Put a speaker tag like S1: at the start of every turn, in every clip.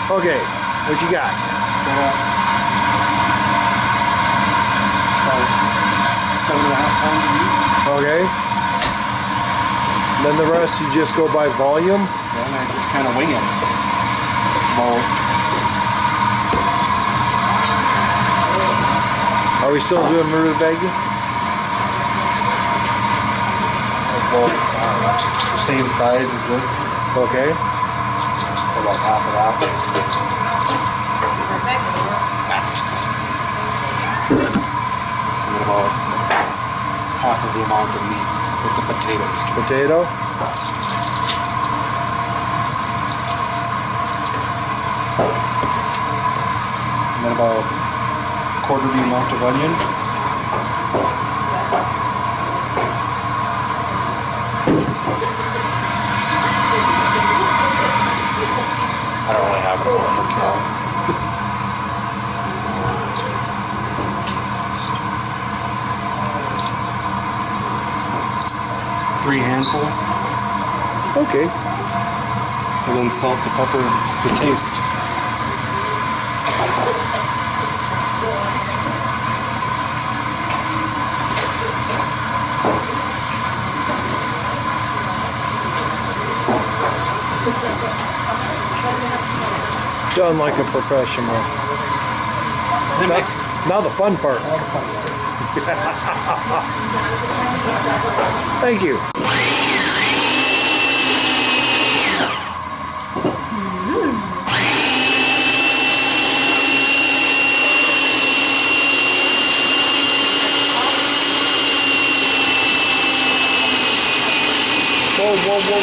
S1: Okay, what you got?
S2: About 7.5 pounds of meat.
S1: Okay. Then the rest you just go by volume?
S2: Then I just kind of wing it. It's about...
S1: Are we still doing rutabaga?
S2: It's about the same size as this.
S1: Okay.
S2: About half of that. And then about half of the amount of meat with the potatoes.
S1: Potato?
S2: And then about a quarter the amount of onion. I don't really have enough for Carol. 3 handfuls.
S1: Okay.
S2: And then salt to pepper to taste.
S1: Done like a professional.
S2: The mix.
S1: Now the fun part. Thank you. Whoa, whoa, whoa.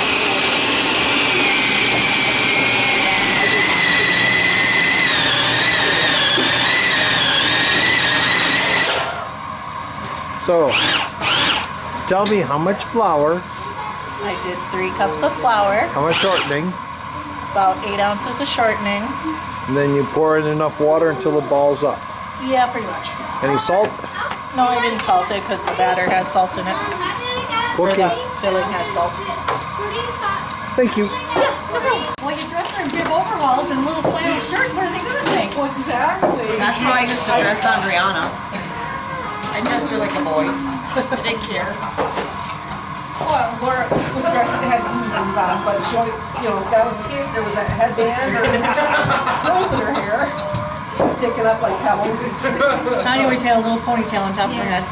S1: So, tell me how much flour,
S3: I did 3 cups of flour,
S1: how much shortening,
S3: about 8 ounces of shortening.
S1: and then you pour in enough water until it balls up.
S3: Yeah, pretty much.
S1: Any salt?
S3: No, I didn't salt it because the batter has salt in it. Or
S1: Okay.
S3: the filling has salt.
S1: Thank you.
S3: Well, you dress her in bib overalls and little flannel shirts. What are they going to think? Well, exactly.
S4: That's how I used to dress on Rihanna. I dressed her like a boy. I didn't care.
S5: Well, Laura was dressed, they had oozes on, but she only, you know, that was the case. There was a headband or curls in her hair, sticking up like pebbles.
S3: Tanya always had a little ponytail on top of her head.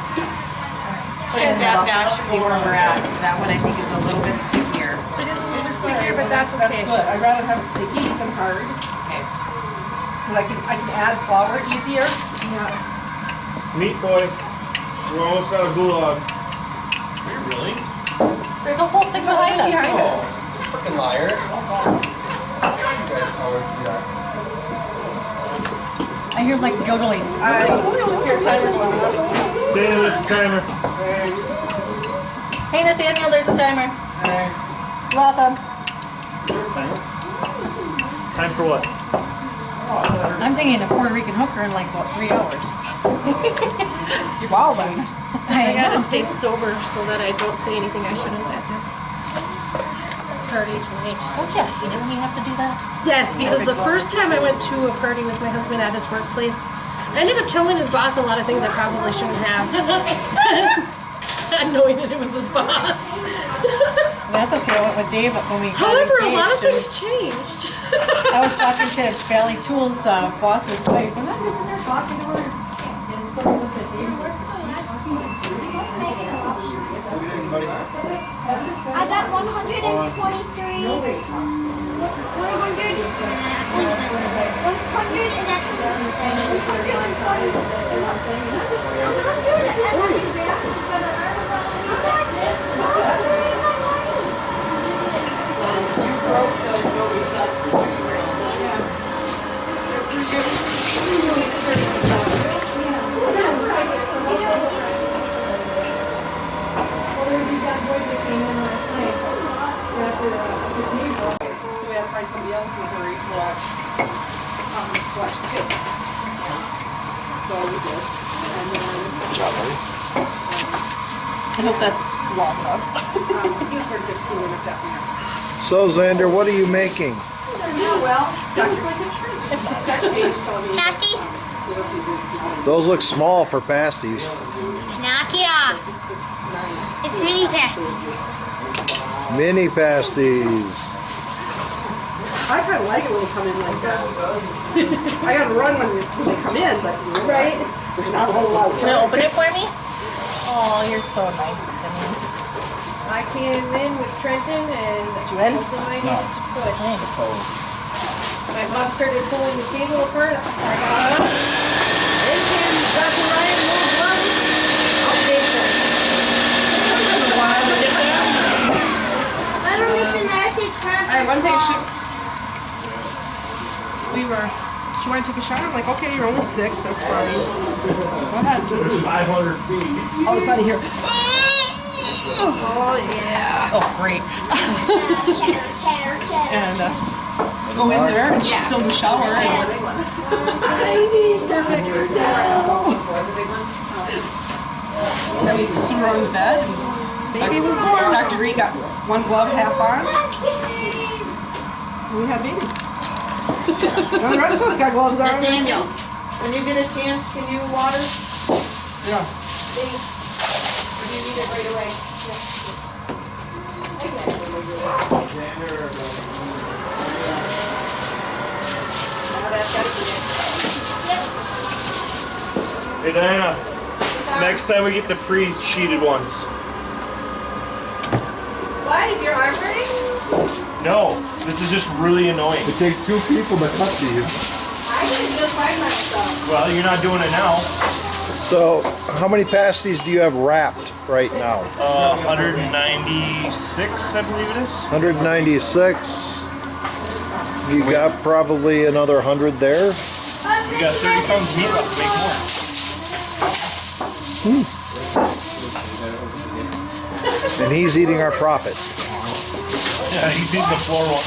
S4: Check that batch, see where we're at, because that one I think is a little bit stickier.
S5: It is a little bit stickier, but that's okay. That's good. I'd rather have it sticky than hard,
S4: Okay.
S5: because I can add flour easier. Yeah.
S6: Meat boy, we're almost out of gulag.
S2: Really?
S3: There's a whole thing behind us.
S5: Behind us.
S2: Fucking liar.
S3: I hear like yodeling.
S5: Here, timer.
S6: Daniel, it's a timer.
S3: Hey Nathaniel, there's a timer. Welcome.
S6: Timer? Time for what?
S3: I'm thinking a Puerto Rican hooker in like about 3 hours.
S5: Wow, then.
S7: I gotta stay sober so that I don't say anything I shouldn't at this party tonight.
S3: Don't you hate it when you have to do that?
S7: Yes, because the first time I went to a party with my husband at his workplace, I ended up telling his boss a lot of things I probably shouldn't have. Not knowing that it was his boss.
S3: That's okay. I went with Dave when we got
S7: However, a lot of
S3: engaged,
S7: things changed.
S3: I was talking to Valley Tools boss's wife, and I'm just sitting there talking to her, and someone looked at Dave.
S8: I got 123. 100. 100 and that's
S5: So we had to find somebody else in a hurry to watch the kids. So we did. And then,
S2: Good job, buddy.
S3: I hope that's long enough.
S5: he was for 15 minutes after that.
S1: So Xander, what are you making?
S8: Pasties?
S1: Those look small for pasties.
S8: Knock it off. It's mini pasties.
S1: Mini pasties.
S5: I kind of like it when they come in like that. I gotta run when they come in, but
S3: Right?
S5: there's not a whole lot.
S4: Can you open it for me? Oh, you're so nice to me.
S3: I came in with Trenton and
S5: You in?
S3: opened my hand to push.
S4: Thanks.
S3: My mom started pulling the table apart. I got up. In came Dr. Ryan, more gloves. I'll pay for it.
S8: I don't need to nurse. It's kind of.
S5: Alright, one day she wanted to take a shower. I'm like, okay, you're only 6, that's fine. Go ahead.
S6: There's 500 feet.
S5: All of a sudden you hear, oh yeah.
S4: Oh, great.
S8: Cheddar.
S5: And I go in there and she's still in the shower. And I need Dr. now. Then we threw her on the bed. Baby was born. Dr. Green got one glove half on. And we had baby. And the rest of us got gloves on.
S3: Daniel, when you get a chance, can you water?
S5: Yeah.
S3: Or do you need it right away?
S6: Hey Diana, next time we get the pre-sheeted ones.
S3: Why? Is your arm hurting?
S6: No, this is just really annoying.
S2: It takes 2 people to cut these.
S3: I can just by myself.
S6: Well, you're not doing it now.
S1: So, how many pasties do you have wrapped right now?
S6: 196, I believe it is.
S1: 196. You got probably another 100 there.
S6: We got 30 pounds of meat left to make more.
S1: And he's eating our profits.
S6: Yeah, he's eating the floor one.